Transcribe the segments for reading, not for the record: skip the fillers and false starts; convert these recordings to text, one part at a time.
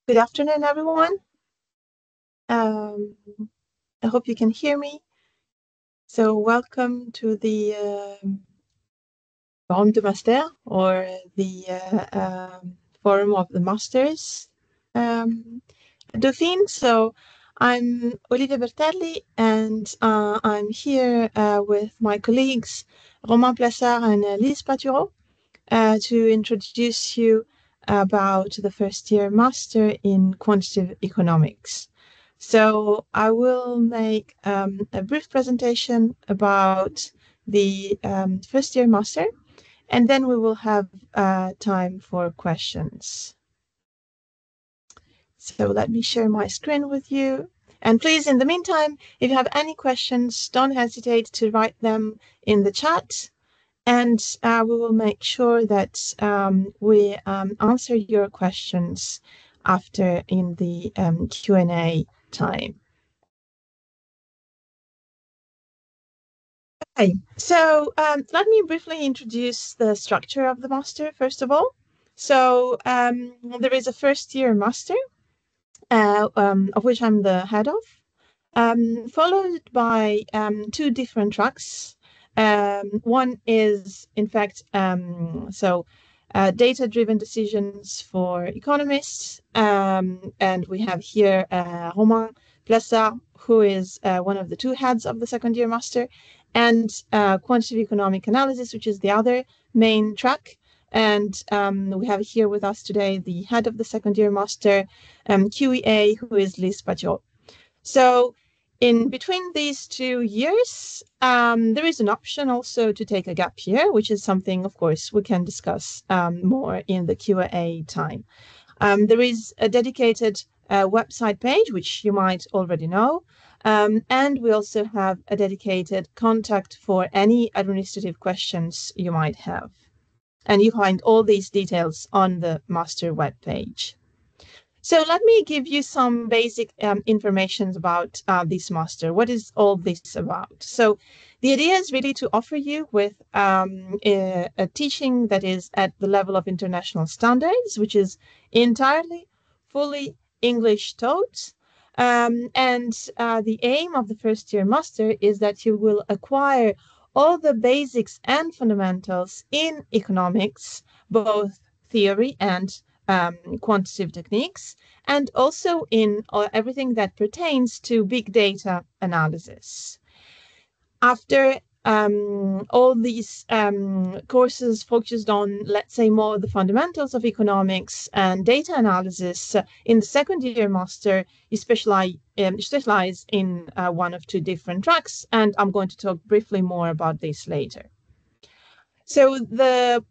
Good afternoon, everyone. I hope you can hear me. So welcome to the Forum de Master, or the Forum of the Masters Dauphine. So I'm Olivia Bertelli, and I'm here with my colleagues Romain Plassard and Lise Patureau to introduce you about the first year master in quantitative economics. So I will make a brief presentation about the first year master, and then we will have time for questions. So let me share my screen with you. And please, in the meantime, if you have any questions, don't hesitate to write them in the chat. And we will make sure that we answer your questions after in the Q&A time. Okay, so let me briefly introduce the structure of the master, first of all. So there is a first year master, of which I'm the head of, followed by two different tracks. One is, in fact, data-driven decisions for economists. And we have here Romain Plassard, who is one of the two heads of the second year master, and quantitative economic analysis, which is the other main track. And we have here with us today the head of the second year master, QEA, who is Lise Patureau. So in between these 2 years, there is an option also to take a gap year, which is something, of course, we can discuss more in the Q&A time. There is a dedicated website page, which you might already know. And we also have a dedicated contact for any administrative questions you might have. And you find all these details on the master webpage. So let me give you some basic information about this master. What is all this about? So the idea is really to offer you with a teaching that is at the level of international standards, which is entirely, fully English taught. And the aim of the first year master is that you will acquire all the basics and fundamentals in economics, both theory and quantitative techniques, and also in everything that pertains to big data analysis. After all these courses focused on, let's say, more the fundamentals of economics and data analysis, in the second year master, you specialize in one of two different tracks, and I'm going to talk briefly more about this later. So the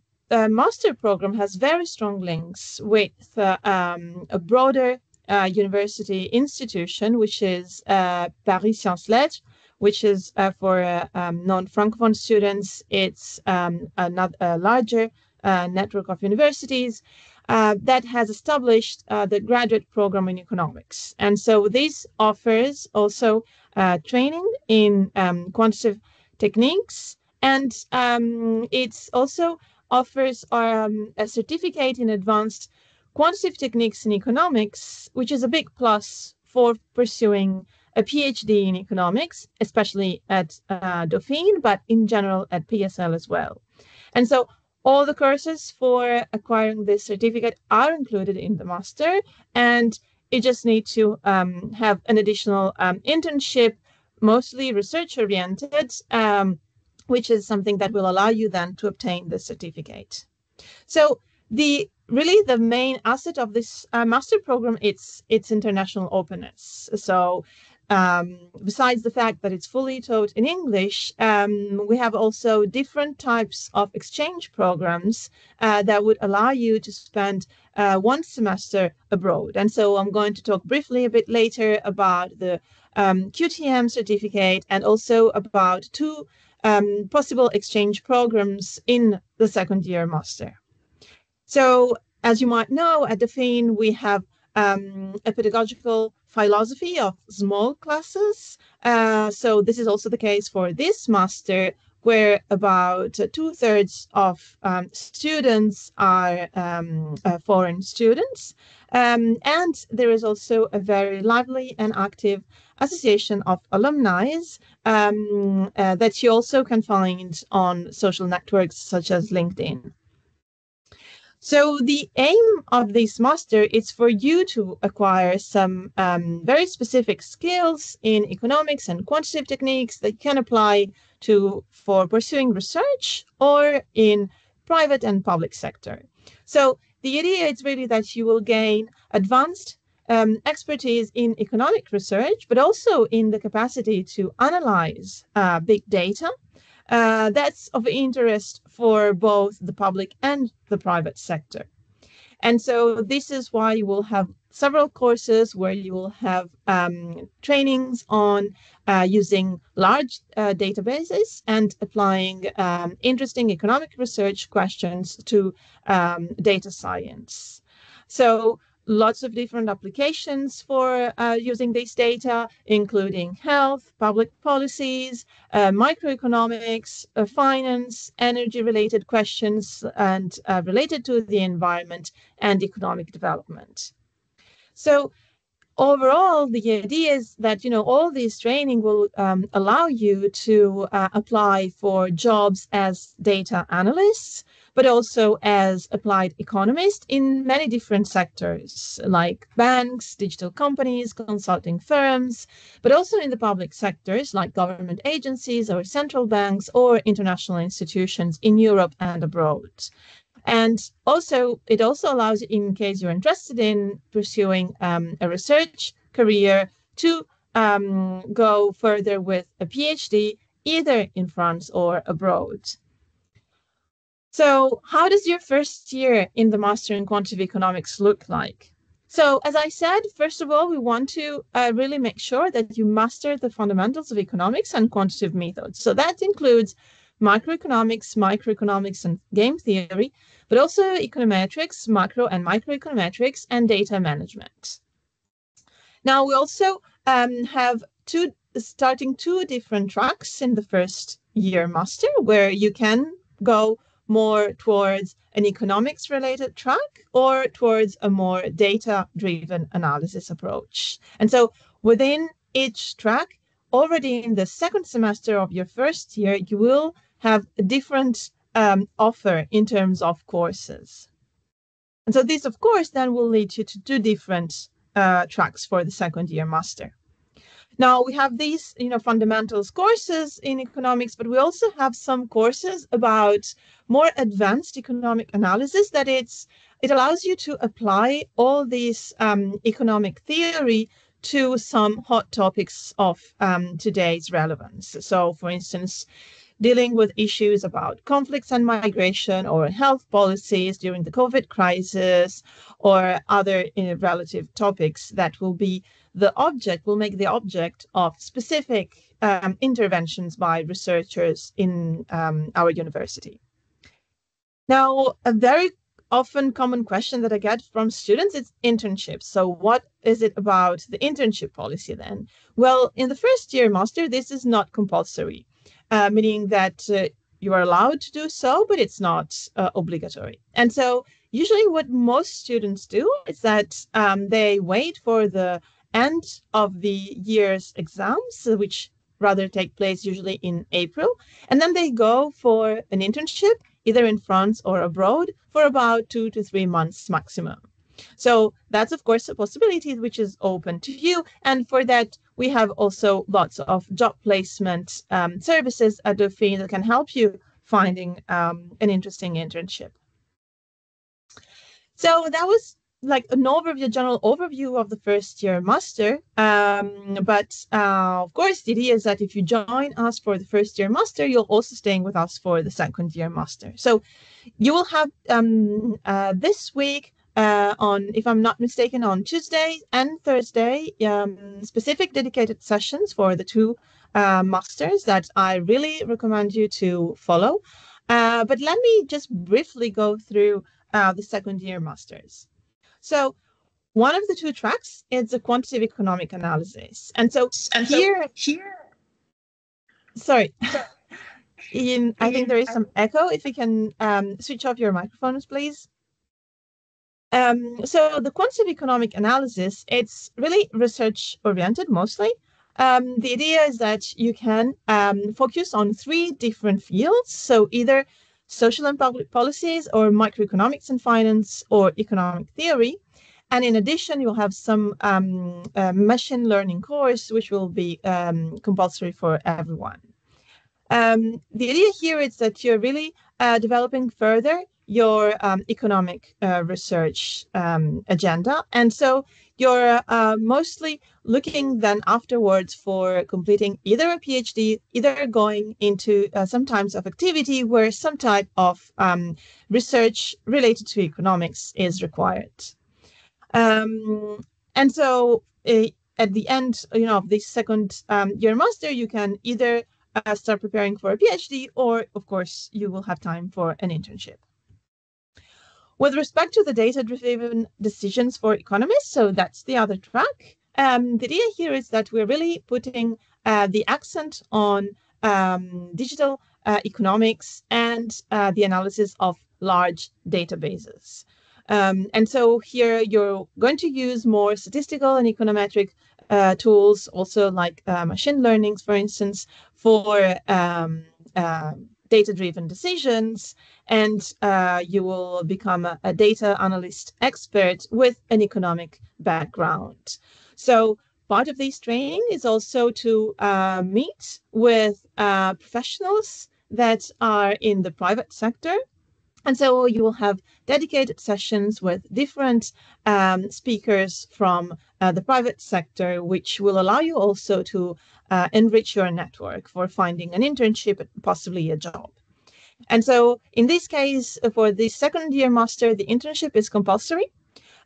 master program has very strong links with a broader university institution, which is Paris Sciences Lettres, which is for non-Francophone students. It's a larger network of universities that has established the graduate program in economics. And so this offers also training in quantitative techniques, and it also offers a certificate in advanced quantitative techniques in economics, which is a big plus for pursuing a PhD in economics, especially at Dauphine, but in general at PSL as well. And so all the courses for acquiring this certificate are included in the master, and you just need to have an additional internship, mostly research-oriented, which is something that will allow you then to obtain the certificate. So really the main asset of this master program, it's international openness. So besides the fact that it's fully taught in English, we have also different types of exchange programs that would allow you to spend one semester abroad. And so I'm going to talk briefly a bit later about the QTM certificate, and also about two possible exchange programs in the second year master. So as you might know, at Dauphine, we have a pedagogical philosophy of small classes. So this is also the case for this master, where about two-thirds of students are foreign students. And there is also a very lively and active association of alumni that you also can find on social networks such as LinkedIn. So the aim of this master is for you to acquire some very specific skills in economics and quantitative techniques that you can apply for pursuing research or in private and public sector. So the idea is really that you will gain advanced expertise in economic research, but also in the capacity to analyze big data that's of interest for both the public and the private sector. And so this is why you will have several courses where you will have trainings on using large databases and applying interesting economic research questions to data science. So lots of different applications for using this data, including health, public policies, microeconomics, finance, energy-related questions, and related to the environment and economic development. So overall, the idea is that, all this training will allow you to apply for jobs as data analysts, but also as applied economists in many different sectors, like banks, digital companies, consulting firms, but also in the public sectors, like government agencies or central banks or international institutions in Europe and abroad. And also, it also allows, in case you're interested in pursuing a research career, to go further with a PhD, either in France or abroad. So how does your first year in the Master in Quantitative Economics look like? So as I said, first of all, we want to really make sure that you master the fundamentals of economics and quantitative methods. So that includes macroeconomics, microeconomics, and game theory, but also econometrics, macro and microeconometrics, and data management. Now, we also have starting two different tracks in the first year master, where you can go more towards an economics related track or towards a more data driven analysis approach. And so within each track, already in the second semester of your first year, you will have a different offer in terms of courses. And so this, of course, then will lead you to two different tracks for the second year master. Now we have these, fundamentals courses in economics, but we also have some courses about more advanced economic analysis. That it allows you to apply all these economic theory to some hot topics of today's relevance. So, for instance, dealing with issues about conflicts and migration, or health policies during the COVID crisis, or other relative topics that will make the object of specific interventions by researchers in our university. Now, a very often common question that I get from students is internships. So what is it about the internship policy then? Well, in the first year master, this is not compulsory. Meaning that you are allowed to do so, but it's not obligatory. And so usually what most students do is that they wait for the end of the year's exams, which rather take place usually in April, and then they go for an internship, either in France or abroad, for about 2 to 3 months maximum. So that's, of course, a possibility which is open to you. And for that, we have also lots of job placement services at Dauphine that can help you finding an interesting internship. So that was like an overview, general overview of the first year master. But of course, the idea is that if you join us for the first year master, you'll also staying with us for the second year master. So you will have this week, if I'm not mistaken, on Tuesday and Thursday, specific dedicated sessions for the two masters that I really recommend you to follow. But let me just briefly go through the second year masters. So one of the two tracks is the quantitative economic analysis. And so here, sorry. I think there is some echo. If you can switch off your microphones, please. So the quantitative economic analysis, it's really research oriented mostly. The idea is that you can focus on three different fields. So either social and public policies, or microeconomics and finance, or economic theory. And in addition, you'll have some machine learning course, which will be compulsory for everyone. The idea here is that you're really developing further your economic research agenda. And so you're mostly looking then afterwards for completing either a PhD, either going into some types of activity where some type of research related to economics is required. And so at the end, of this second year master, you can either start preparing for a PhD, or of course, you will have time for an internship. With respect to the data-driven decisions for economists, so that's the other track. The idea here is that we're really putting the accent on digital economics and the analysis of large databases. And so here you're going to use more statistical and econometric tools, also like machine learning, for instance, for data-driven decisions, and you will become a data analyst expert with an economic background. So part of this training is also to meet with professionals that are in the private sector. And so you will have dedicated sessions with different speakers from the private sector, which will allow you also to enrich your network for finding an internship, possibly a job. And so in this case, for the second year master, the internship is compulsory.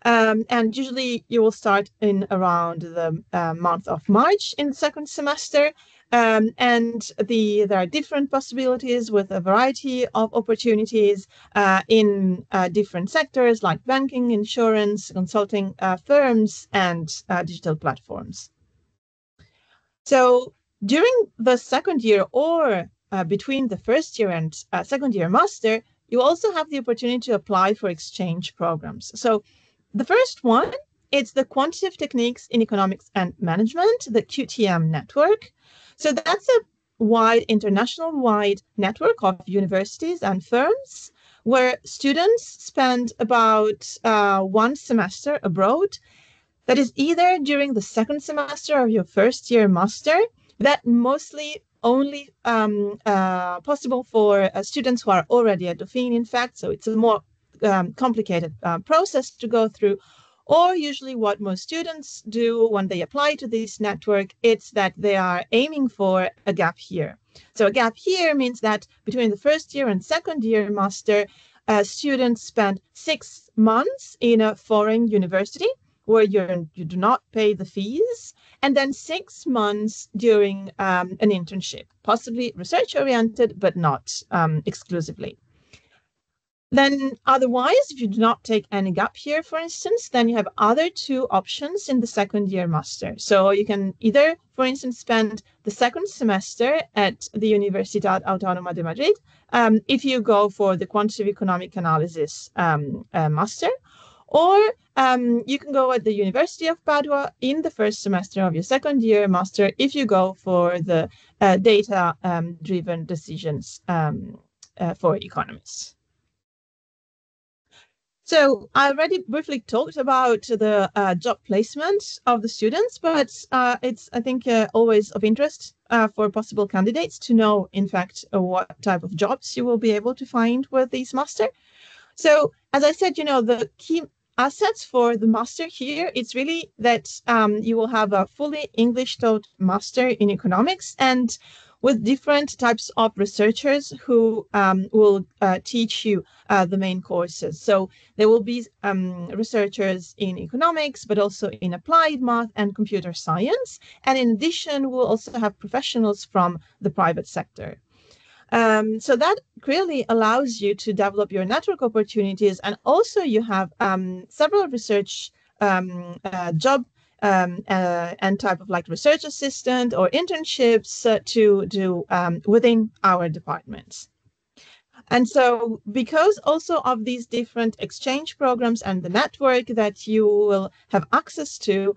And usually you will start in around the month of March in the second semester. And there are different possibilities with a variety of opportunities in different sectors like banking, insurance, consulting firms, and digital platforms. So during the second year, or between the first year and second year master, you also have the opportunity to apply for exchange programs. So the first one, it's the Quantitative Techniques in Economics and Management, the QTM network. So that's a international-wide network of universities and firms where students spend about one semester abroad. That is either during the second semester of your first year master, that mostly only possible for students who are already at Dauphine, in fact, so it's a more complicated process to go through. Or usually what most students do when they apply to this network, it's that they are aiming for a gap year. So a gap year means that between the first year and second year master, students spend 6 months in a foreign university where you do not pay the fees, and then 6 months during an internship, possibly research-oriented, but not exclusively. Then otherwise, if you do not take any gap year, for instance, then you have other two options in the second year master. So you can either, for instance, spend the second semester at the Universidad Autónoma de Madrid if you go for the Quantitative Economic Analysis master, or you can go at the University of Padua in the first semester of your second year master if you go for the data-driven decisions for economists. So I already briefly talked about the job placement of the students, but it's, I think, always of interest for possible candidates to know, in fact, what type of jobs you will be able to find with this master. So as I said, the key assets for the master here, it's really that you will have a fully English-taught master in economics, and with different types of researchers who will teach you the main courses. So there will be researchers in economics, but also in applied math and computer science. And in addition, we'll also have professionals from the private sector. So that clearly allows you to develop your network opportunities. And also you have several research job and type of like research assistant or internships to do within our departments. And so because also of these different exchange programs and the network that you will have access to,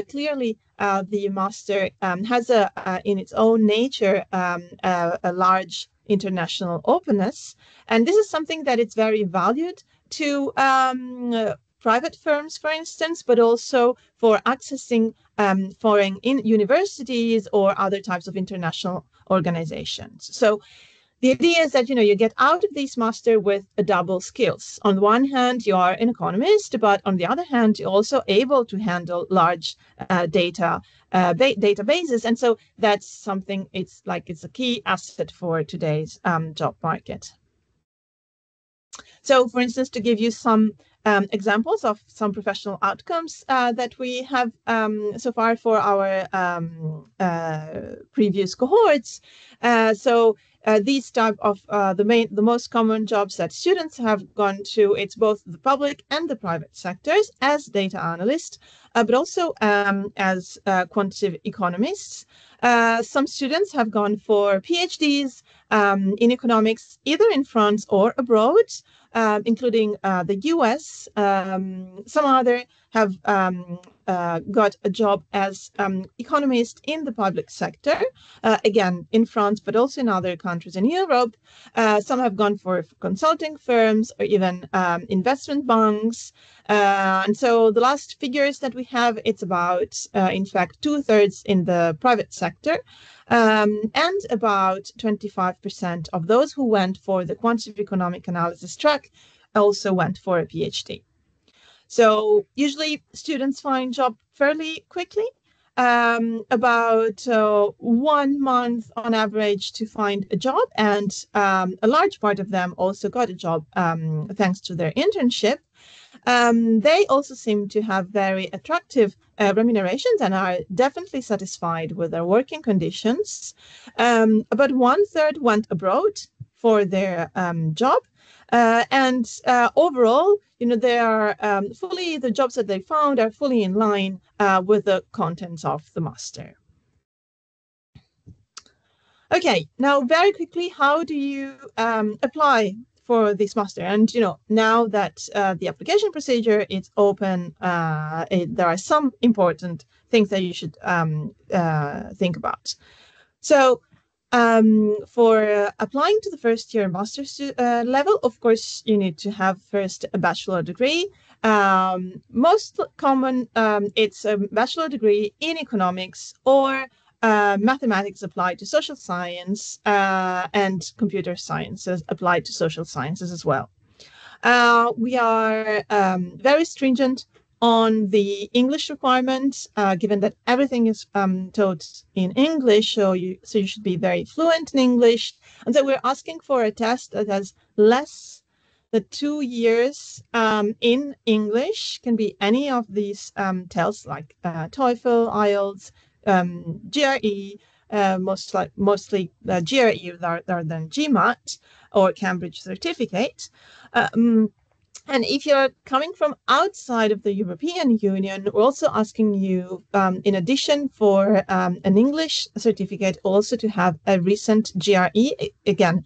clearly the master has in its own nature a large international openness. And this is something that it's very valued to private firms, for instance, but also for accessing foreign universities or other types of international organizations. So the idea is that, you get out of this master with a double skills. On the one hand, you are an economist, but on the other hand, you're also able to handle large databases. And so that's something, it's a key asset for today's job market. So, for instance, to give you some examples of some professional outcomes that we have so far for our previous cohorts. These type of the most common jobs that students have gone to, it's both the public and the private sectors as data analysts, but also as quantitative economists. Some students have gone for PhDs in economics, either in France or abroad, including the US. Some other have got a job as economist in the public sector, again, in France, but also in other countries in Europe. Some have gone for consulting firms or even investment banks. And so the last figures that we have, it's about, in fact, 2/3 in the private sector. And about 25% of those who went for the quantitative economic analysis track also went for a PhD. So usually students find job fairly quickly, about 1 month on average to find a job. And a large part of them also got a job thanks to their internship. They also seem to have very attractive remunerations and are definitely satisfied with their working conditions. About 1/3 went abroad for their job. And overall, they are the jobs that they found are fully in line with the contents of the master. Okay, now very quickly, how do you apply for this master? And now that the application procedure is open, there are some important things that you should think about. So for applying to the first year master's level, of course, you need to have first a bachelor degree. Most common, it's a bachelor degree in economics or mathematics applied to social science and computer sciences applied to social sciences as well. We are very stringent on the English requirements, given that everything is taught in English, so you should be very fluent in English. And so we're asking for a test that has less than 2 years in English. Can be any of these tests like TOEFL, IELTS, GRE, mostly GRE rather than GMAT or Cambridge certificate. And if you're coming from outside of the European Union, we're also asking you, in addition for an English certificate, also to have a recent GRE. Again,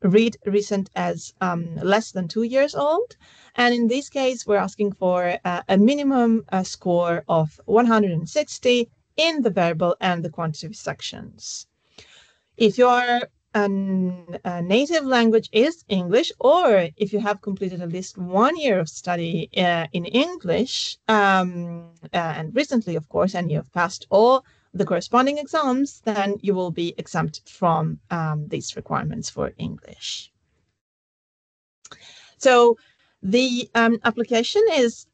read recent as less than 2 years old. And in this case, we're asking for a minimum score of 160 in the verbal and the quantitative sections. If your native language is English, or if you have completed at least 1 year of study in English, and recently, of course, and you have passed all the corresponding exams, then you will be exempt from these requirements for English. So the application is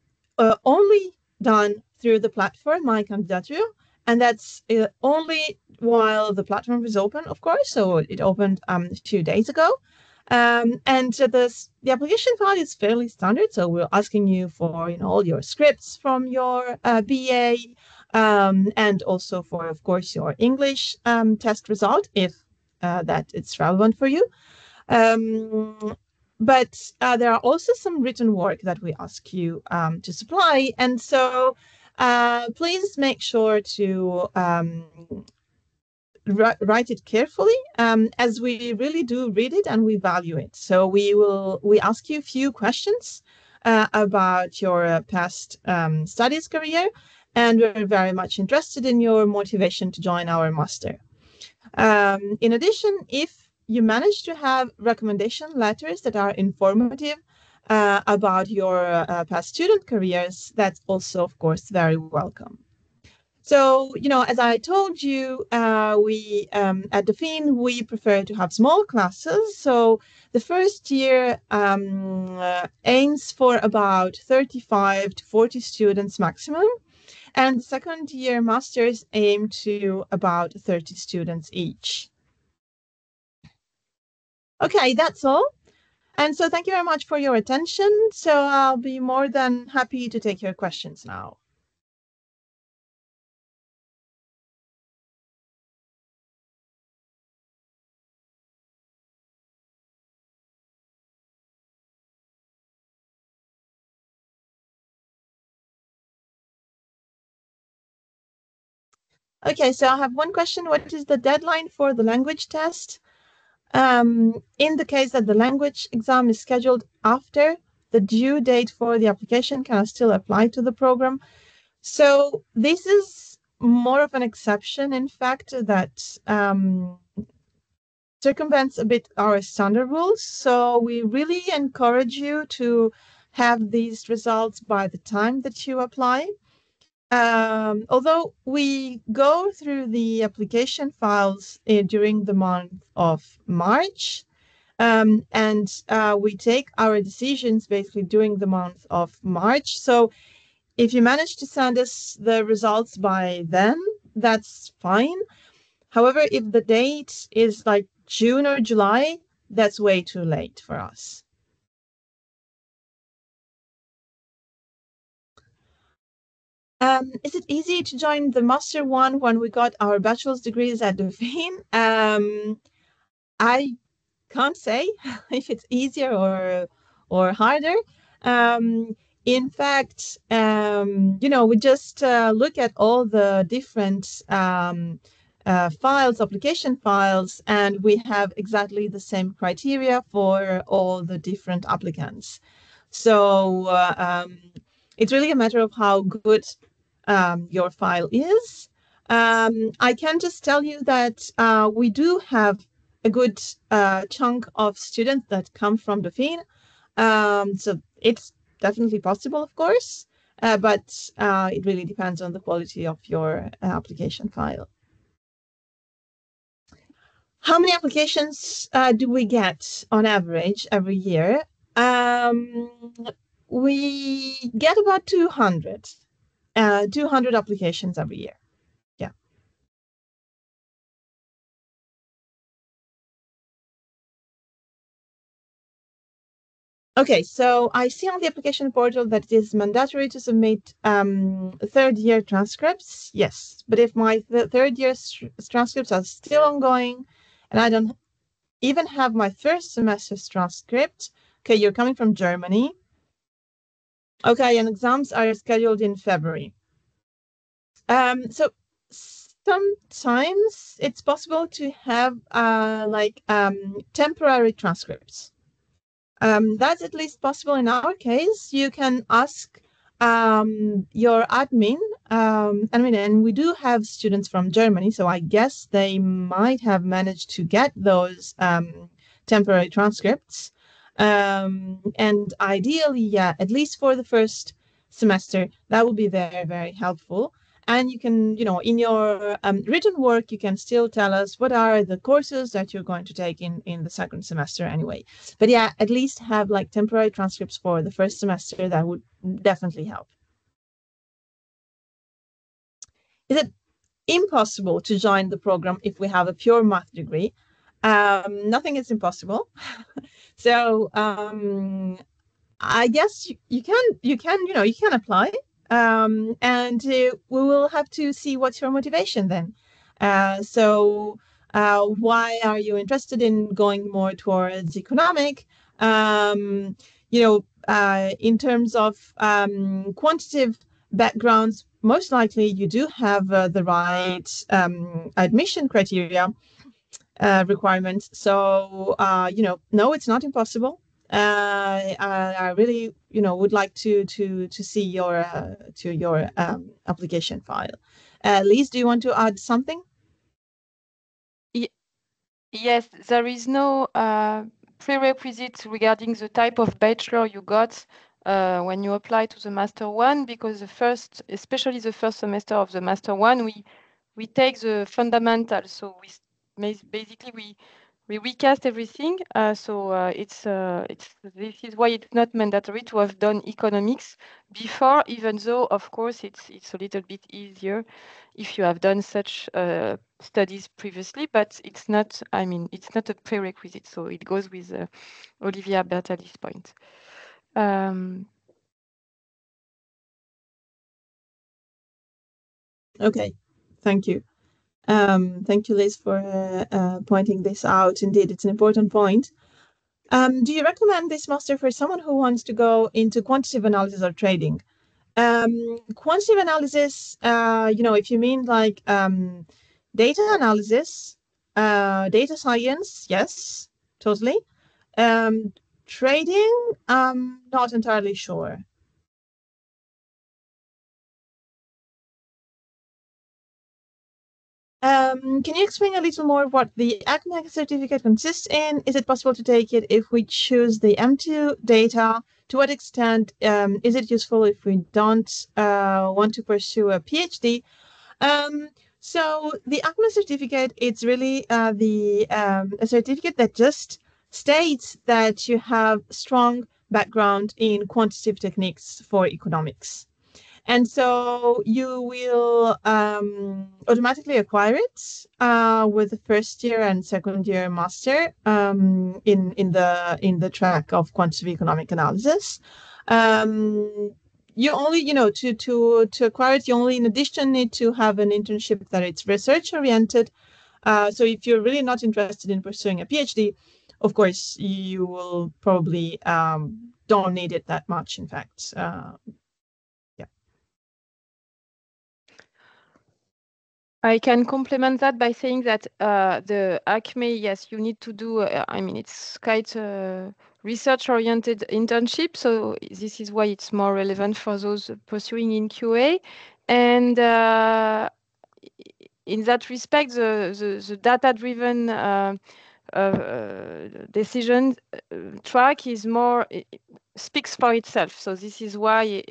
only done through the platform My Candidature, and that's only while the platform is open, of course. So it opened a few days ago. And the application file is fairly standard. So we're asking you for all your scripts from your BA, and also for, of course, your English test result, if that it's relevant for you. But there are also some written work that we ask you to supply. And so please make sure to write it carefully, as we really do read it and we value it. So we ask you a few questions about your past studies career, and we're very much interested in your motivation to join our master. In addition, if you manage to have recommendation letters that are informative about your past student careers, that's also, of course, very welcome. So, as I told you, we at Dauphine, we prefer to have small classes. So the first year aims for about 35 to 40 students maximum. And the second year masters aim to about 30 students each. Okay, that's all. And so thank you very much for your attention. So I'll be more than happy to take your questions now. Okay, so I have one question. What is the deadline for the language test? In the case that the language exam is scheduled after the due date for the application, can I still apply to the program? So this is more of an exception, in fact, that circumvents a bit our standard rules. So we really encourage you to have these results by the time that you apply. Although we go through the application files during the month of March, and we take our decisions basically during the month of March. So if you manage to send us the results by then, that's fine. However, if the date is like June or July, that's way too late for us. Is it easy to join the master one when we got our bachelor's degrees at Dauphine? I can't say if it's easier or harder. In fact, we just look at all the different files, application files, and we have exactly the same criteria for all the different applicants. So it's really a matter of how good your file is. I can just tell you that we do have a good chunk of students that come from Dauphine. So it's definitely possible, of course, but it really depends on the quality of your application file. How many applications do we get on average every year? We get about 200 applications every year. Yeah. Okay, so I see on the application portal that it is mandatory to submit third year transcripts. Yes, but if my third year transcripts are still ongoing and I don't even have my first semester's transcript, okay, you're coming from Germany. Okay, and exams are scheduled in February. So sometimes it's possible to have temporary transcripts. That's at least possible in our case. You can ask your admin. And we do have students from Germany, so I guess they might have managed to get those temporary transcripts. And ideally, yeah, at least for the first semester, that would be very, very helpful. And you can, in your written work, you can still tell us what are the courses that you're going to take in the second semester anyway. But yeah, at least have like temporary transcripts for the first semester. That would definitely help. Is it impossible to join the program if we have a pure math degree? Nothing is impossible. So I guess you can apply, and we will have to see what's your motivation then. So why are you interested in going more towards economic? In terms of quantitative backgrounds, most likely you do have the right admission criteria requirements. So, no, it's not impossible. I really, would like to see your application file. Lise, do you want to add something? Yes, there is no prerequisite regarding the type of bachelor you got when you apply to the Master 1, because especially the first semester of the Master 1, we take the fundamentals. So basically we recast everything. This is why it's not mandatory to have done economics before, even though of course it's a little bit easier if you have done such studies previously, but it's not a prerequisite. So it goes with Olivia Bertali's point. Okay, thank you. Thank you, Liz, for pointing this out. Indeed, it's an important point. Do you recommend this master for someone who wants to go into quantitative analysis or trading? Quantitative analysis, if you mean like data analysis, data science, yes, totally. Trading, not entirely sure. Can you explain a little more what the ACME certificate consists in? Is it possible to take it if we choose the M2 data? To what extent is it useful if we don't want to pursue a PhD? So the ACME certificate, it's really a certificate that just states that you have strong background in quantitative techniques for economics. And so you will automatically acquire it with the first year and second year master in the track of quantitative economic analysis. You only, to acquire it, you only, in addition, need to have an internship that it's research oriented. So if you're really not interested in pursuing a PhD, of course, you will probably don't need it that much, in fact. I can complement that by saying that the ACME, yes, you need to do, it's quite a research-oriented internship. So this is why it's more relevant for those pursuing in QA. And in that respect, the data-driven decision track is more, speaks for itself. So this is why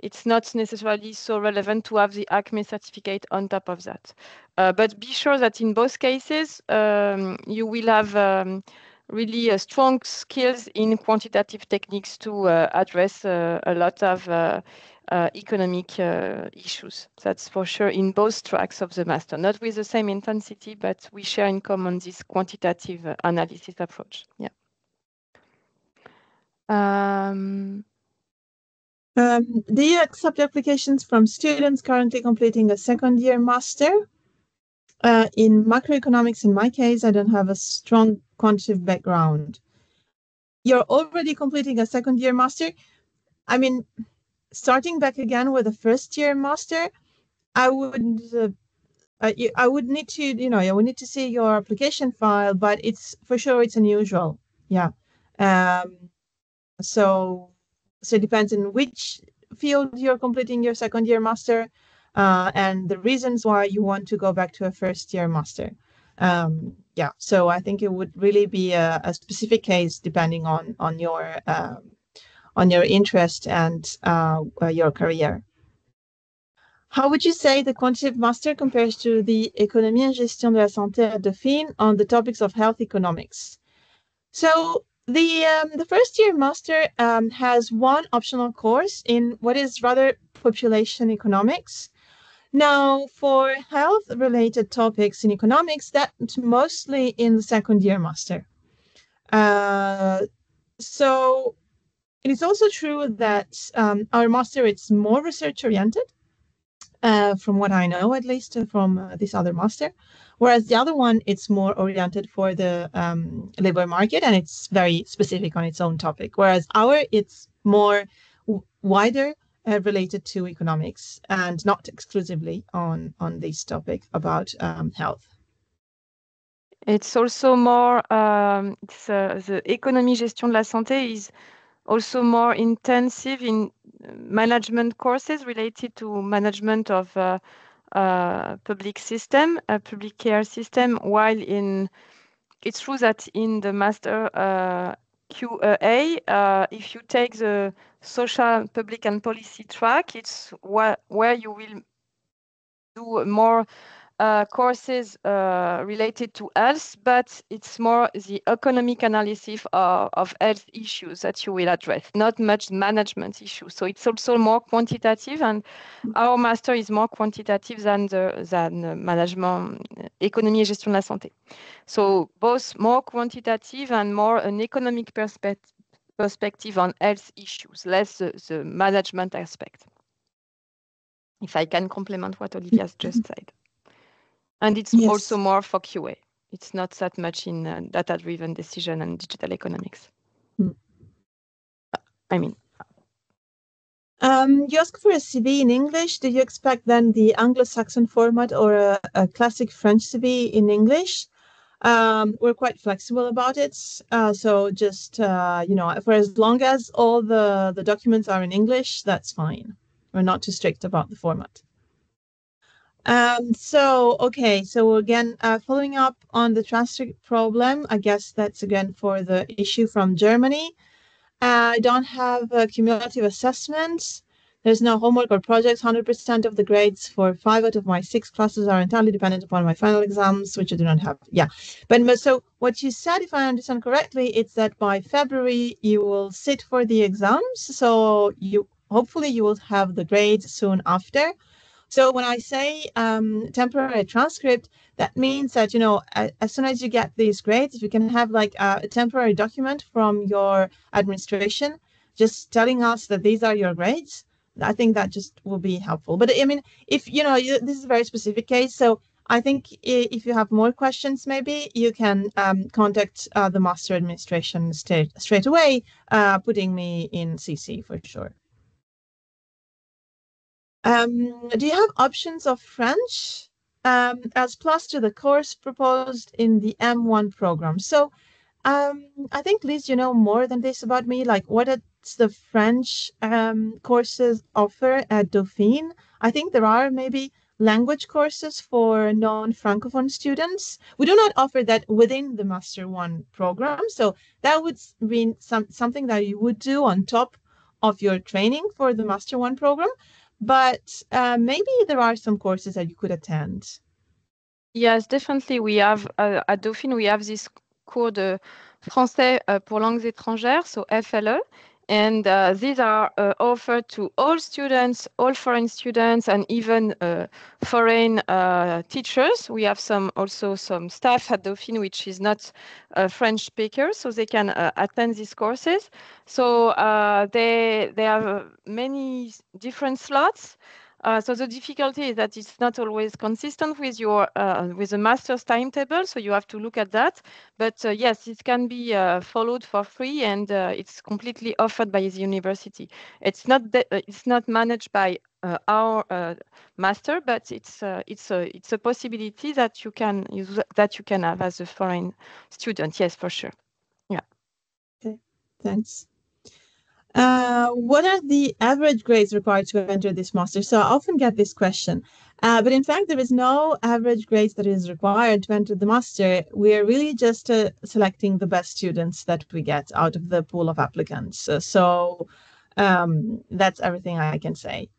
it's not necessarily so relevant to have the ACME certificate on top of that. But be sure that in both cases, you will have really strong skills in quantitative techniques to address a lot of economic issues. That's for sure in both tracks of the master, not with the same intensity, but we share in common this quantitative analysis approach. Yeah. Do you accept applications from students currently completing a second year master? In macroeconomics, in my case, I don't have a strong quantitative background. You're already completing a second year master. I mean, starting back again with a first year master, I would need to, I would need to see your application file, but it's for sure it's unusual. Yeah. So it depends in which field you're completing your second year master, and the reasons why you want to go back to a first year master. So I think it would really be a specific case depending on your interest and your career. How would you say the quantitative master compares to the économie et gestion de la santé à Dauphine on the topics of health economics? So the first year master has one optional course in what is rather population economics. Now, for health-related topics in economics, that's mostly in the second year master. So it is also true that our master is more research-oriented, from what I know, at least from this other master. Whereas the other one, it's more oriented for the labor market, and it's very specific on its own topic. Whereas it's more wider related to economics and not exclusively on this topic about health. It's also more, the économie gestion de la santé is also more intensive in management courses related to management of public system, public care system, while it's true that in the master QA, if you take the social, public and policy track, it's where you will do more courses related to health, but it's more the economic analysis of health issues that you will address, not much management issues. So it's also more quantitative, and our master is more quantitative than management, économie et gestion de la santé. So both more quantitative and more an economic perspective on health issues, less the management aspect. If I can complement what Olivia's just said. And it's also more for QA. It's not that much in data-driven decision and digital economics. I mean. You ask for a CV in English. Do you expect then the Anglo-Saxon format or a classic French CV in English? We're quite flexible about it. So just, for as long as all the documents are in English, that's fine. We're not too strict about the format. So again, following up on the transcript problem, I guess that's again for the issue from Germany. I don't have cumulative assessments. There's no homework or projects. 100% of the grades for 5 out of my 6 classes are entirely dependent upon my final exams, which I do not have. Yeah. But so what you said, if I understand correctly, it's that by February you will sit for the exams. So hopefully you will have the grades soon after. So when I say temporary transcript, that means that, as soon as you get these grades, if you can have like a temporary document from your administration, just telling us that these are your grades, I think that just will be helpful. But I mean, if, this is a very specific case. So I think if you have more questions, maybe you can contact the master administration straight away, putting me in CC for sure. Do you have options of French as plus to the course proposed in the M1 program? So I think, Liz, you know more than this about me. Like, what does the French courses offer at Dauphine? I think there are maybe language courses for non-Francophone students. We do not offer that within the Master 1 program. So that would mean something that you would do on top of your training for the Master 1 program. But maybe there are some courses that you could attend. Yes, definitely. We have at Dauphine, we have this cours de français pour langues étrangères, so FLE. And these are offered to all students, all foreign students, and even foreign teachers. We have also some staff at Dauphine which is not French speakers, so they can attend these courses. So they have many different slots. So the difficulty is that it's not always consistent with your with the master's timetable, so you have to look at that. But yes, it can be followed for free, and it's completely offered by the university. It's not managed by our master, but it's a possibility that you can use, that you can have as a foreign student. Yes, for sure. Yeah. Okay. Thanks. What are the average grades required to enter this master? So I often get this question, but in fact, there is no average grades that is required to enter the master. We are really just selecting the best students that we get out of the pool of applicants. So that's everything I can say.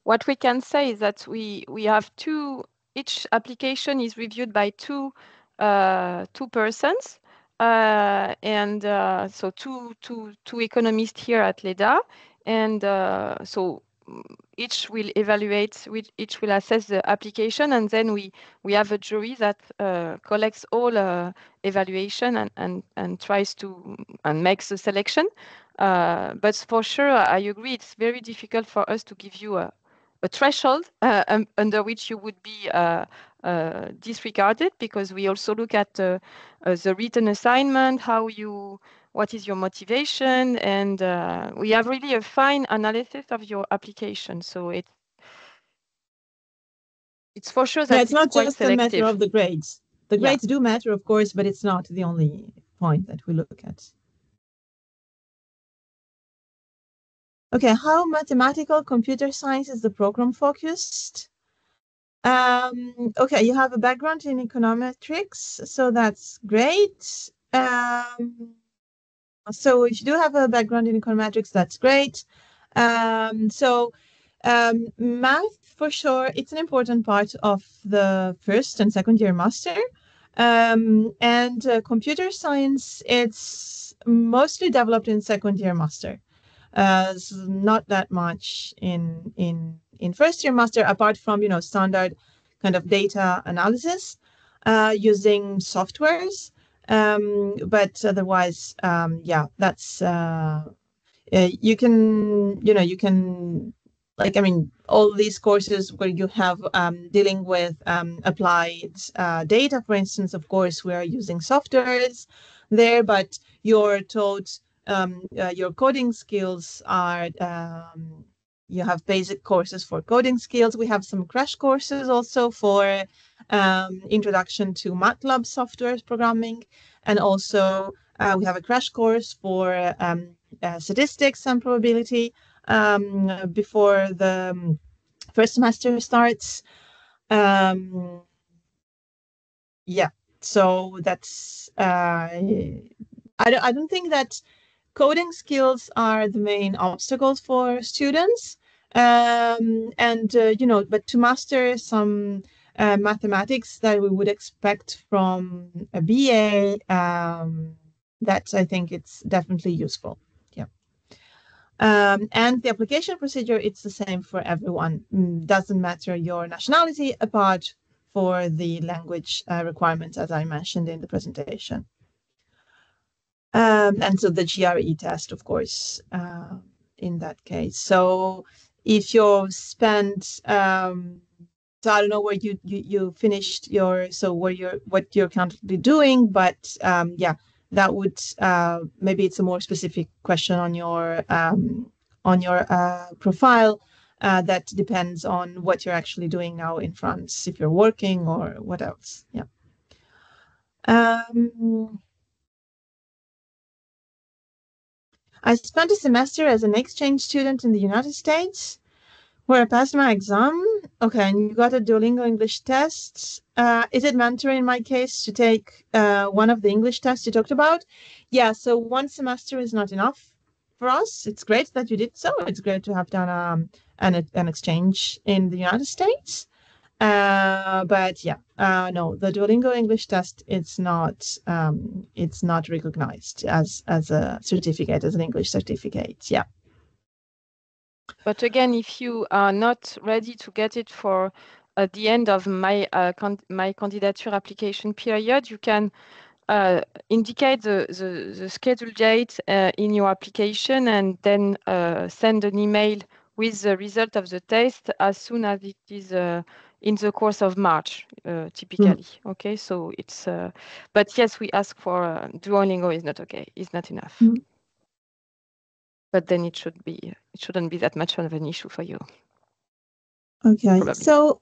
What we can say is that we have each application is reviewed by two persons. And so two economists here at LEDA, and so each will evaluate, each will assess the application, and then we have a jury that collects all evaluation and tries to and makes the selection. But for sure, I agree, it's very difficult for us to give you a threshold under which you would be disregarded, because we also look at the written assignment, what is your motivation, and we have really a fine analysis of your application. So it's for sure that it's not quite just selective. a matter of the grades. The grades do matter, of course, but it's not the only point that we look at. Okay, how mathematical computer science is the program focused? Okay, you have a background in econometrics, so that's great. So if you do have a background in econometrics, that's great. Math, for sure, it's an important part of the first and second year master. And computer science, it's mostly developed in second year master. Not that much in first year master, apart from standard kind of data analysis using softwares. But otherwise, yeah, that's you can like, I mean, all these courses where you have dealing with applied data, for instance, of course, we are using softwares there, but you're taught your coding skills are you have basic courses for coding skills. We have some crash courses also for introduction to MATLAB software programming, and also we have a crash course for statistics and probability before the first semester starts. Yeah, so that's I don't think that coding skills are the main obstacles for students. But to master some mathematics that we would expect from a BA, that I think it's definitely useful. Yeah. And the application procedure, it's the same for everyone. Doesn't matter your nationality, apart for the language requirements, as I mentioned in the presentation. And so the GRE test, of course, in that case. So if you spend, so I don't know where you finished what you're currently doing, but yeah, that would maybe it's a more specific question on your profile that depends on what you're actually doing now in France, if you're working or what else. Yeah. I spent a semester as an exchange student in the United States, where I passed my exam. Okay, and you got a Duolingo English test. Is it mandatory in my case to take one of the English tests you talked about? Yeah, so one semester is not enough for us. It's great that you did so. It's great to have done an exchange in the United States. But yeah, no, the Duolingo English test, it's not recognized as a certificate, as an English certificate. Yeah. But again, if you are not ready to get it for at the end of my candidature application period, you can indicate the scheduled date in your application, and then send an email with the result of the test as soon as it is in the course of March, typically. Okay, so it's but yes, we ask for Duolingo is not okay, is not enough. But then it shouldn't be that much of an issue for you. Okay, probably. So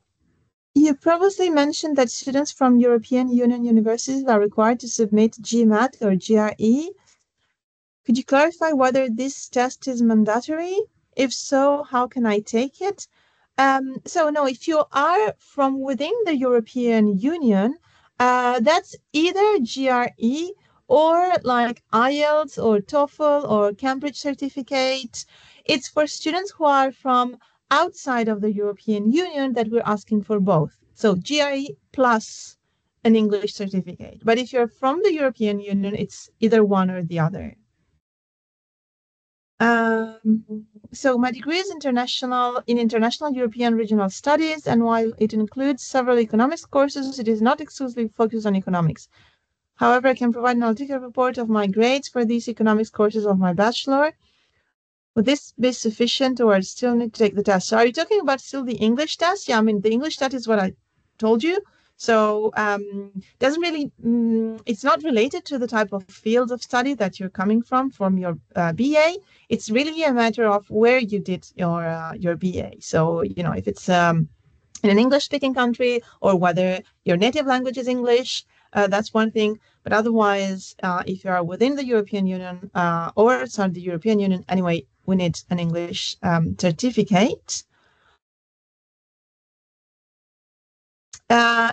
you previously mentioned that students from European Union universities are required to submit GMAT or GRE. Could you clarify whether this test is mandatory? If so, how can I take it? So no, if you are from within the European Union, that's either GRE or like IELTS or TOEFL or Cambridge certificate. It's for students who are from outside of the European Union that we're asking for both. So GRE plus an English certificate. But if you're from the European Union, it's either one or the other. So my degree is in international European regional studies, and while it includes several economics courses, it is not exclusively focused on economics. However, I can provide an analytical report of my grades for these economics courses of my bachelor. Would this be sufficient, or I still need to take the test? So are you talking about still the English test? Yeah, I mean, the English test is what I told you. So doesn't really, it's not related to the type of field of study that you're coming from your BA. It's really a matter of where you did your BA. So, if it's in an English-speaking country, or whether your native language is English, that's one thing. But otherwise, if you are within the European Union or outside the European Union, anyway, we need an English certificate.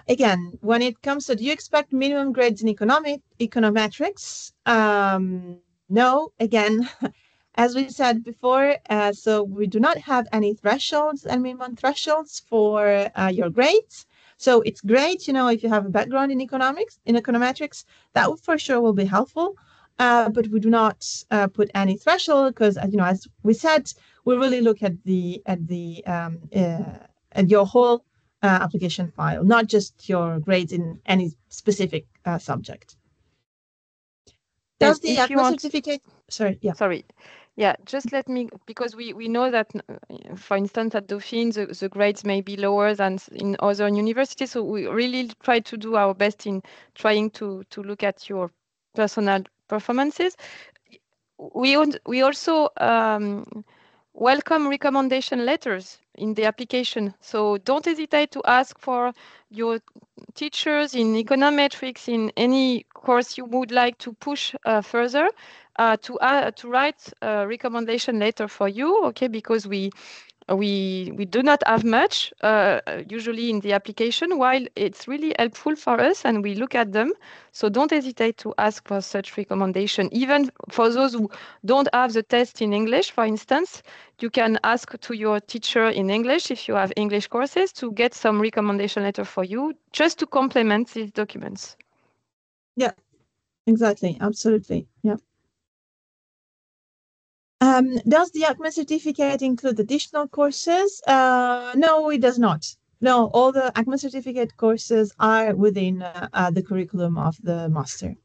Again, when it comes to, do you expect minimum grades in econometrics? No, again, as we said before, so we do not have any thresholds and minimum thresholds for your grades. So it's great, if you have a background in econometrics, that for sure will be helpful. But we do not put any threshold because, as we said, we really look at at your whole application file, not just your grades in any specific subject. Does the ACMA certificate? Sorry, yeah. Sorry. Yeah, just let me, because we know that, for instance, at Dauphine, the grades may be lower than in other universities. So we really try to do our best in trying to look at your personal performances. We also welcome recommendation letters in the application. So don't hesitate to ask for your teachers in econometrics, in any course you would like to push further, to write a recommendation letter for you, okay? Because we do not have much usually in the application, while it's really helpful for us and we look at them. So don't hesitate to ask for such recommendation. Even for those who don't have the test in English, for instance, you can ask to your teacher in English, if you have English courses, to get some recommendation letter for you, just to complement these documents. Yeah, exactly. Absolutely. Yeah. Does the ACMA certificate include additional courses? No, it does not. No, all the ACMA certificate courses are within the curriculum of the master.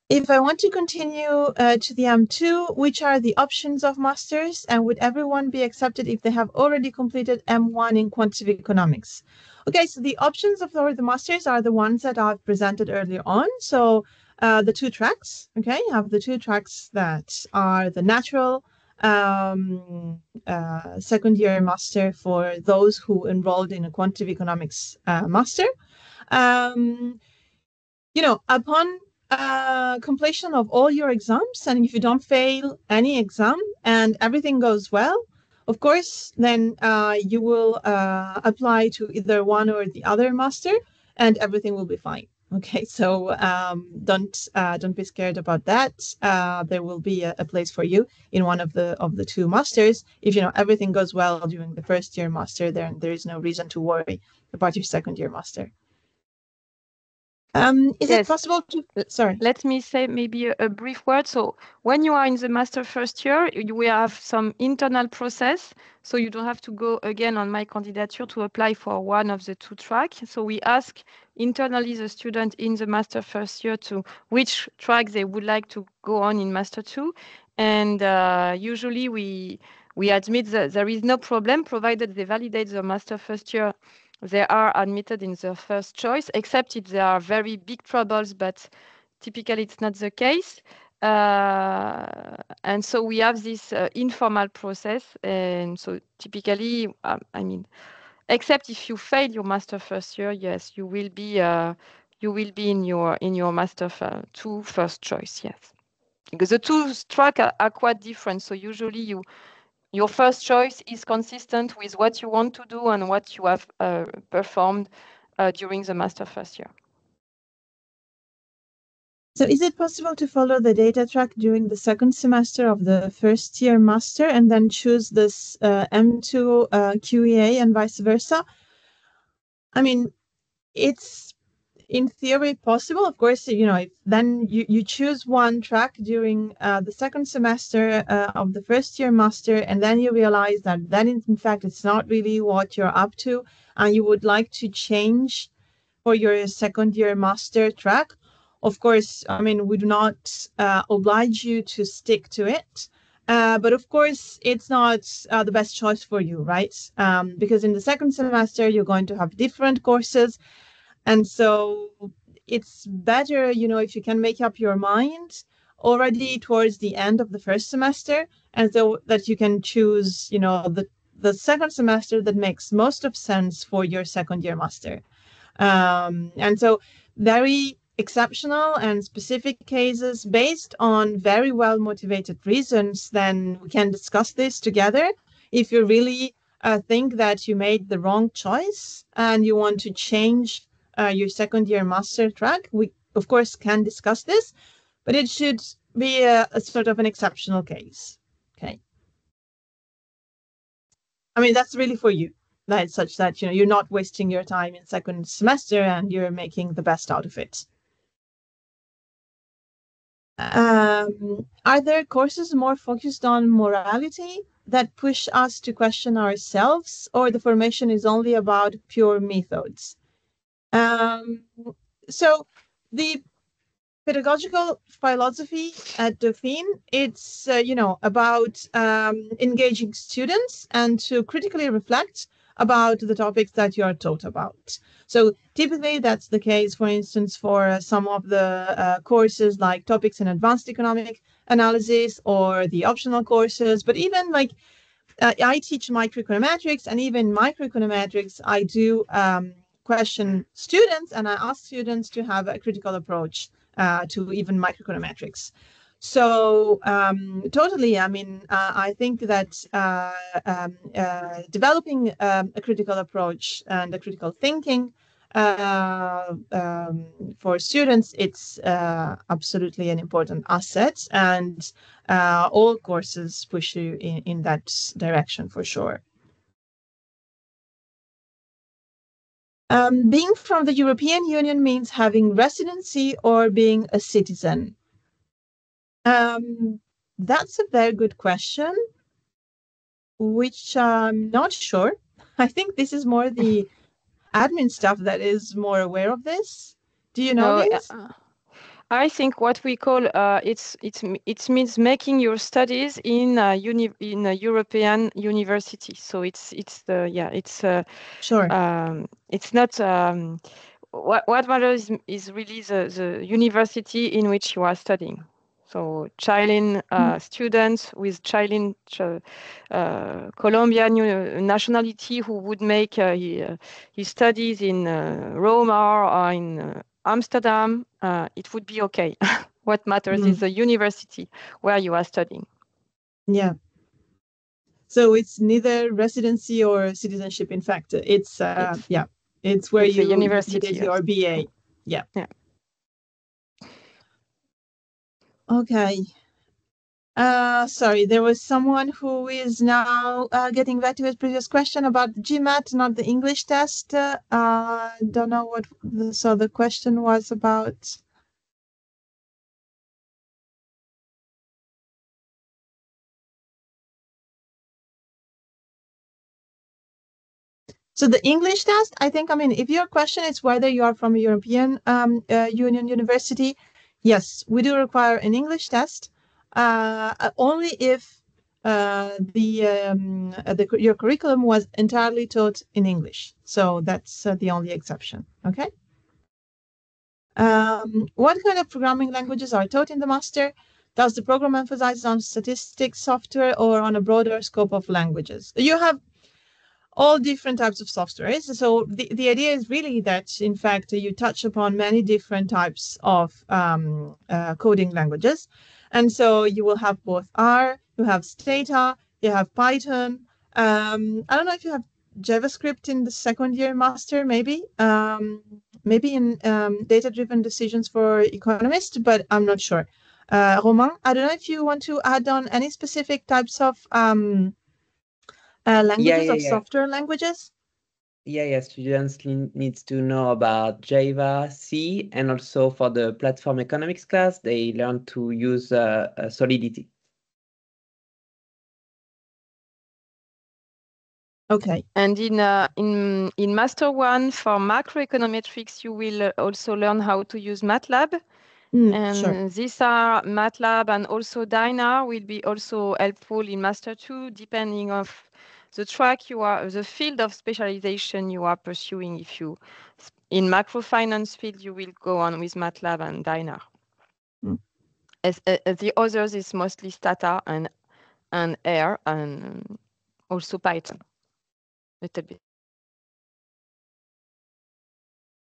If I want to continue to the M2, which are the options of masters, and would everyone be accepted if they have already completed M1 in quantitative economics? Okay, so the options for the masters are the ones that I've presented earlier on. So the two tracks, okay, you have the two tracks that are the natural second year master for those who enrolled in a quantitative economics master. Upon completion of all your exams, and if you don't fail any exam and everything goes well, of course, then you will apply to either one or the other master, and everything will be fine. Okay, so don't be scared about that. There will be a place for you in one of the two masters. If everything goes well during the first year master, then there is no reason to worry about your second year master. Is it possible to, sorry. Let me say maybe a brief word. So when you are in the master first year, we have some internal process. So you don't have to go again on My Candidature to apply for one of the two tracks. So we ask internally the student in the master first year to which track they would like to go on in master 2. And usually we admit that there is no problem provided they validate the master first year. They are admitted in the first choice, except if there are very big troubles, but typically it's not the case. And so we have this informal process. And so typically, except if you fail your master first year, yes, you will be in your master 2 first choice, yes. Because the two tracks are quite different. So usually your first choice is consistent with what you want to do and what you have performed during the master first year. So is it possible to follow the data track during the second semester of the first year master and then choose this M2 QEA and vice versa? I mean, it's in theory possible. Of course, if then you choose one track during the second semester of the first year master, and then you realize that in fact it's not really what you're up to, and you would like to change for your second year master track. Of course, we do not oblige you to stick to it. But of course, it's not the best choice for you, right? Because in the second semester, you're going to have different courses. And so it's better, if you can make up your mind already towards the end of the first semester, and so that you can choose, the second semester that makes most of sense for your second year master. And so very exceptional and specific cases based on very well motivated reasons, then we can discuss this together. If you really think that you made the wrong choice and you want to change your second year master track, we of course can discuss this, but it should be a sort of an exceptional case. Okay. I mean, that's really for you. That's such that, you're not wasting your time in second semester and you're making the best out of it. Are there courses more focused on morality that push us to question ourselves, or the formation is only about pure methods? So the pedagogical philosophy at Dauphine, it's about engaging students and to critically reflect about the topics that you are taught about. So typically that's the case, for instance, for some of the courses like topics in advanced economic analysis or the optional courses, but even like I teach microeconometrics, and even microeconometrics, I do question students, and I ask students to have a critical approach to even microeconometrics. So totally, I mean, I think that developing a critical approach and a critical thinking for students, it's absolutely an important asset, and all courses push you in that direction for sure. Being from the European Union means having residency or being a citizen. That's a very good question, which I'm not sure. I think this is more the admin staff that is more aware of this. Do you know this? I think what we call it means making your studies in a European university. So it's sure. It's not what matters is really the university in which you are studying. So Chilean students with Chilean Colombian nationality who would make his studies in Rome or in Amsterdam, it would be okay. What matters is the university where you are studying. Yeah. So it's neither residency or citizenship. In fact, it's where you did your BA. Yeah. Okay. Sorry, there was someone who is now getting back to his previous question about the GMAT, not the English test. Don't know what the question was about. So the English test, I think, I mean, if your question is whether you are from a European Union university, yes, we do require an English test, only if your curriculum was entirely taught in English. So that's the only exception. Okay. What kind of programming languages are taught in the master? Does the program emphasize on statistics software or on a broader scope of languages? You have all different types of softwares. So the idea is really that, in fact, you touch upon many different types of coding languages. And so you will have both R, you have Stata, you have Python. I don't know if you have JavaScript in the second year master, maybe in data-driven decisions for economists, but I'm not sure. Romain, I don't know if you want to add on any specific types of languages software languages? Yeah, students needs to know about Java, C, and also for the platform economics class, they learn to use Solidity. Okay. And in Master 1 for macroeconometrics, you will also learn how to use MATLAB. And Sure. these are MATLAB and also Dynar will be also helpful in Master 2, depending on the track you are, the field of specialization you are pursuing. If you, in macrofinance field, you will go on with MATLAB and Dynar. As the others is mostly Stata and R and also Python, a little bit.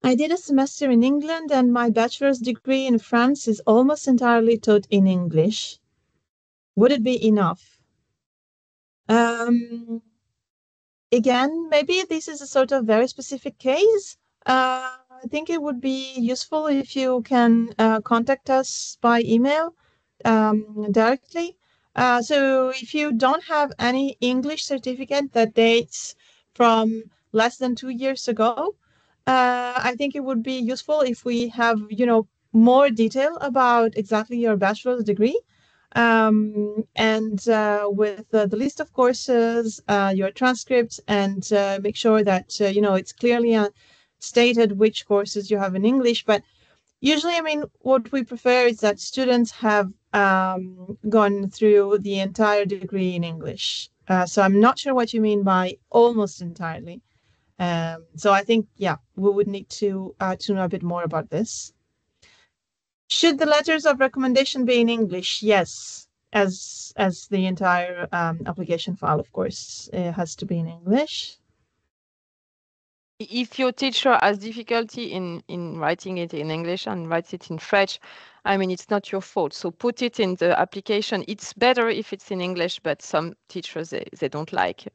I did a semester in England, and my bachelor's degree in France is almost entirely taught in English. Would it be enough? Again, maybe this is a sort of very specific case. I think it would be useful if you can contact us by email directly. So if you don't have any English certificate that dates from less than 2 years ago, I think it would be useful if we have, more detail about exactly your bachelor's degree. And with the list of courses, your transcripts, and make sure that, it's clearly stated which courses you have in English. But usually, I mean, what we prefer is that students have gone through the entire degree in English. So I'm not sure what you mean by almost entirely. So I think, yeah, we would need to know a bit more about this. Should the letters of recommendation be in English? Yes, as the entire application file, of course, it has to be in English. If your teacher has difficulty in writing it in English and writes it in French, I mean, it's not your fault. So put it in the application. It's better if it's in English, but some teachers, they don't like.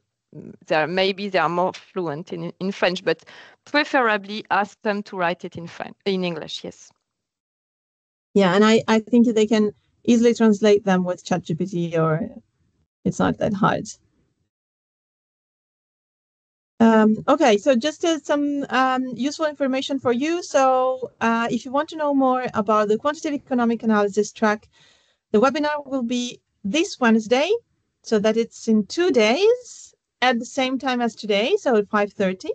Maybe they are more fluent in French, but preferably ask them to write it in English, yes. Yeah, and I think they can easily translate them with ChatGPT, or it's not that hard. Okay, so just some useful information for you. So if you want to know more about the quantitative economic analysis track, the webinar will be this Wednesday, so that it's in 2 days at the same time as today, so at 5:30.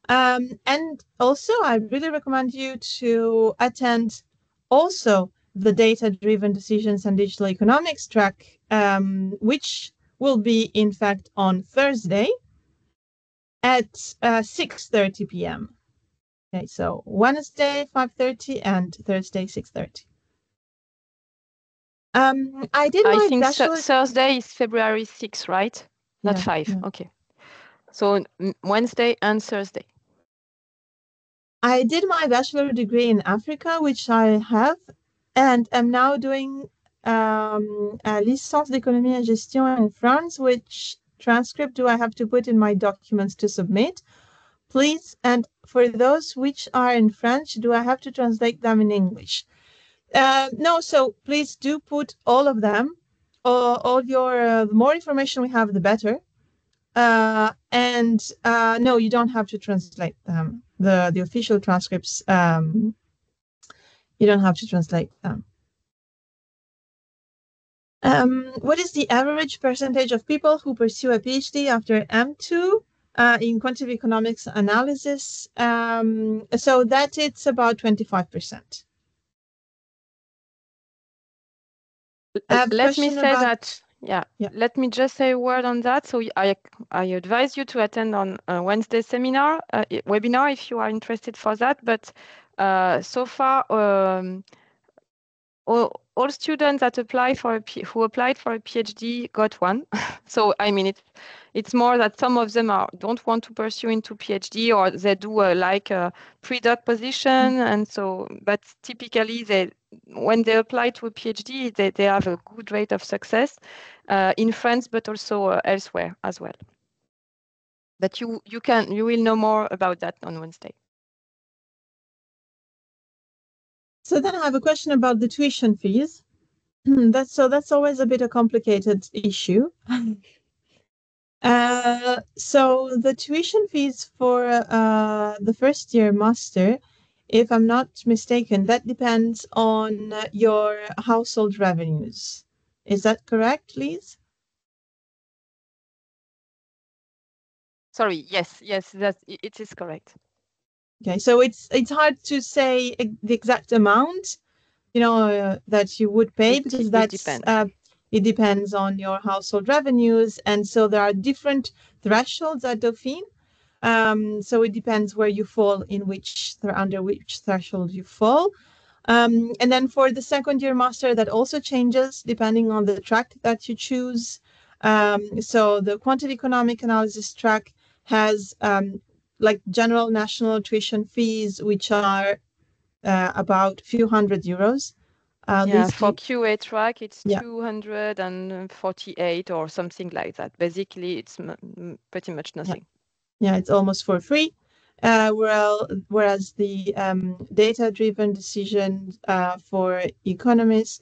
And also, I really recommend you to attend also the data-driven decisions and digital economics track, which will be, in fact, on Thursday at 6:30 p.m. Okay, so Wednesday 5:30 and Thursday 6:30. I think Thursday is February 6th, right? Not 5. Yeah. Okay. So Wednesday and Thursday. I did my bachelor degree in Africa, which I have, and am now doing a licence d'économie et gestion in France. Which transcript do I have to put in my documents to submit, please? And for those which are in French, do I have to translate them in English? No, so please do put all of them. All your the more information we have, the better. And no, you don't have to translate them. The official transcripts, you don't have to translate them. What is the average percentage of people who pursue a PhD after M2 in quantitative economics analysis? So that it's about 25%. Let me say that. Yeah. Let me just say a word on that. So I advise you to attend on a Wednesday webinar if you are interested for that. But so far, all students that who applied for a PhD got one. So I mean, it's more that some of them don't want to pursue into PhD, or they do like a pre-doc position, and so. But typically, when they apply to a PhD, they have a good rate of success in France, but also elsewhere as well. But you will know more about that on Wednesday. So then I have a question about the tuition fees. That's always a bit a complicated issue. So the tuition fees for the first year master, if I'm not mistaken, that depends on your household revenues. Is that correct, Lise? Sorry, yes, it is correct. Okay, so it's hard to say the exact amount, that you would pay, because it depends on your household revenues, and so there are different thresholds at Dauphine. So it depends where you fall, under which threshold you fall. And then for the second year master, that also changes depending on the track that you choose. So the quantitative economic analysis track has like general national tuition fees, which are about a few €100. For QA track, it's 248 or something like that. Basically, it's pretty much nothing. Yeah, it's almost for free. Whereas the data-driven decision for economists,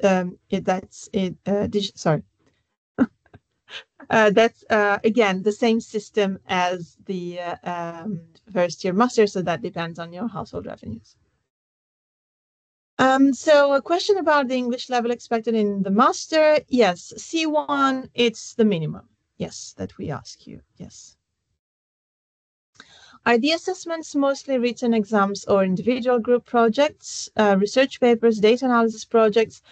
that's again the same system as the first year master, so that depends on your household revenues. So a question about the English level expected in the master. Yes, C1, it's the minimum. Yes, that we ask you. Yes. Are the assessments mostly written exams or individual group projects, research papers, data analysis projects?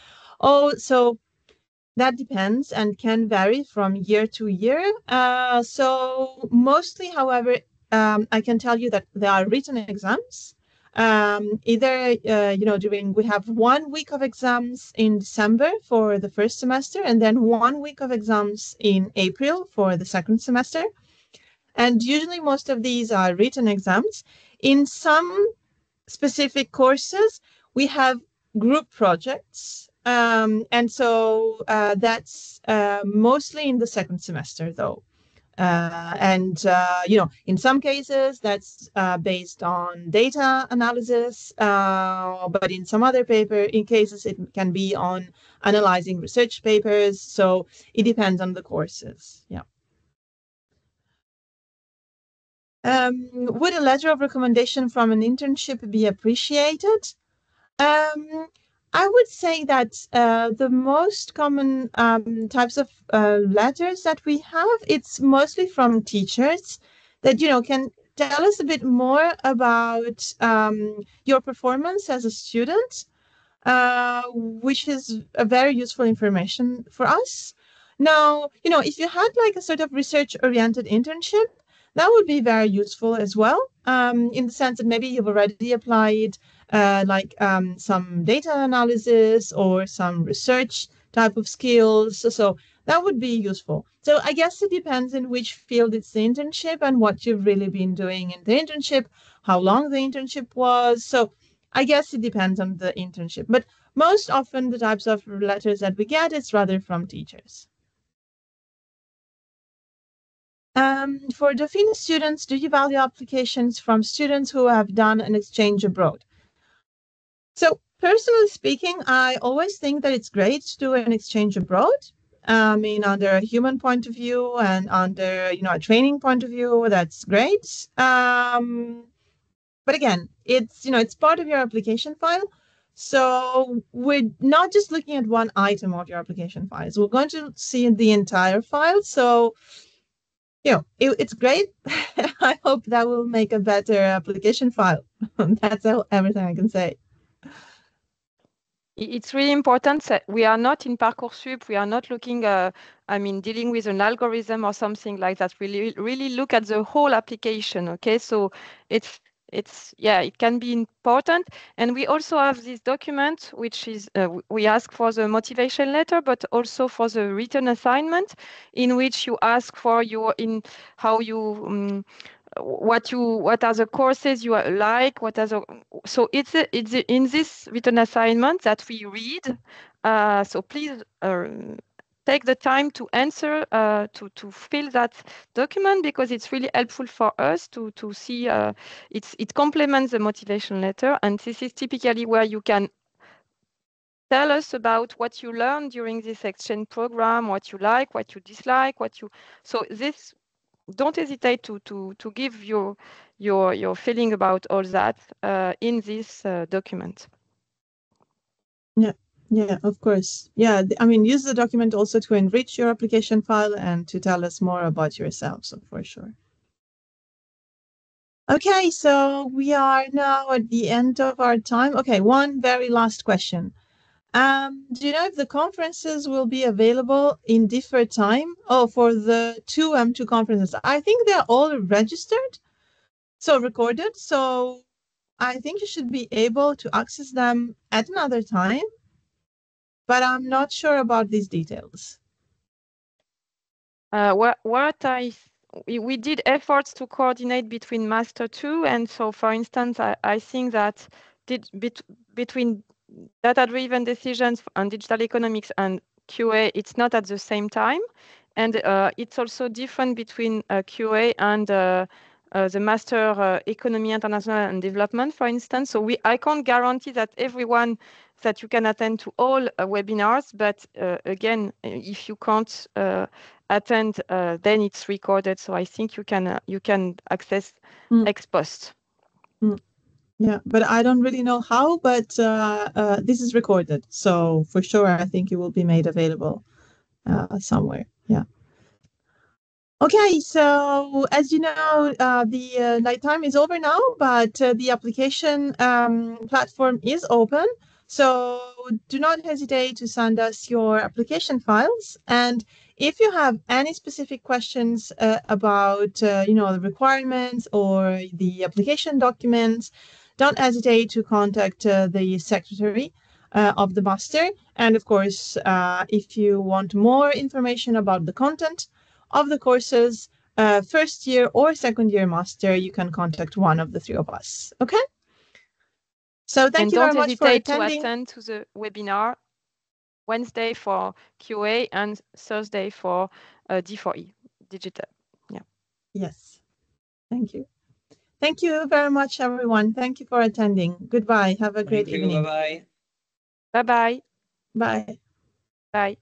Oh, so that depends and can vary from year to year. So mostly, however, I can tell you that there are written exams. Either, we have 1 week of exams in December for the first semester, and then 1 week of exams in April for the second semester. And usually most of these are written exams. In some specific courses, we have group projects. And so that's mostly in the second semester, though. In some cases, that's based on data analysis, but in some other cases, it can be on analyzing research papers. So it depends on the courses. Yeah. Would a letter of recommendation from an internship be appreciated? I would say that the most common types of letters that we have, it's mostly from teachers that, can tell us a bit more about your performance as a student, which is a very useful information for us. Now, if you had like a sort of research-oriented internship, that would be very useful as well, in the sense that maybe you've already applied some data analysis or some research type of skills. So that would be useful. So I guess it depends in which field it's the internship and what you've really been doing in the internship, how long the internship was. So I guess it depends on the internship. But most often the types of letters that we get is rather from teachers. For Dauphine students, do you value applications from students who have done an exchange abroad? So personally speaking, I always think that it's great to do an exchange abroad. Under a human point of view and under, a training point of view, that's great. But again, it's part of your application file. So we're not just looking at one item of your application files. We're going to see the entire file. So it's great. I hope that will make a better application file. That's everything I can say. It's really important that we are not in Parcoursup. We are not looking, dealing with an algorithm or something like that. We really look at the whole application. Okay, so it can be important. And we also have this document, which is we ask for the motivation letter, but also for the written assignment, in which you ask for what are the courses you like, so it's in this written assignment that we read. So please take the time to answer, to fill that document, because it's really helpful for us to see it complements the motivation letter. And this is typically where you can tell us about what you learned during this exchange program, what you like, what you dislike, so this. Don't hesitate to give your feeling about all that in this document. Yeah, of course. Yeah, use the document also to enrich your application file and to tell us more about yourself, so for sure. Okay, so we are now at the end of our time. Okay, one very last question. Do you know if the conferences will be available in different time? Oh, for the two M2 conferences. I think they're all registered, so recorded. So I think you should be able to access them at another time, but I'm not sure about these details. We did efforts to coordinate between Master 2, and so, for instance, I think that between data-driven decisions on digital economics and QA, it's not at the same time, and it's also different between QA and the Master Economy International and Development, for instance. So I can't guarantee that that you can attend to all webinars, but again, if you can't attend, then it's recorded. So I think you can access ex post. Yeah, but I don't really know how, but this is recorded. So for sure, I think it will be made available somewhere. Yeah. Okay, so as you know, the nighttime is over now, but the application platform is open. So do not hesitate to send us your application files. And if you have any specific questions about, the requirements or the application documents, don't hesitate to contact the secretary of the master. And of course, if you want more information about the content of the courses, first year or second year master, you can contact one of the three of us. Okay? So thank you very much for attending. And don't hesitate to attend to the webinar Wednesday for QA and Thursday for D4E, digital. Yeah. Yes. Thank you. Thank you very much, everyone. Thank you for attending. Goodbye. Have a great evening. Bye-bye. Bye-bye. Bye. Bye.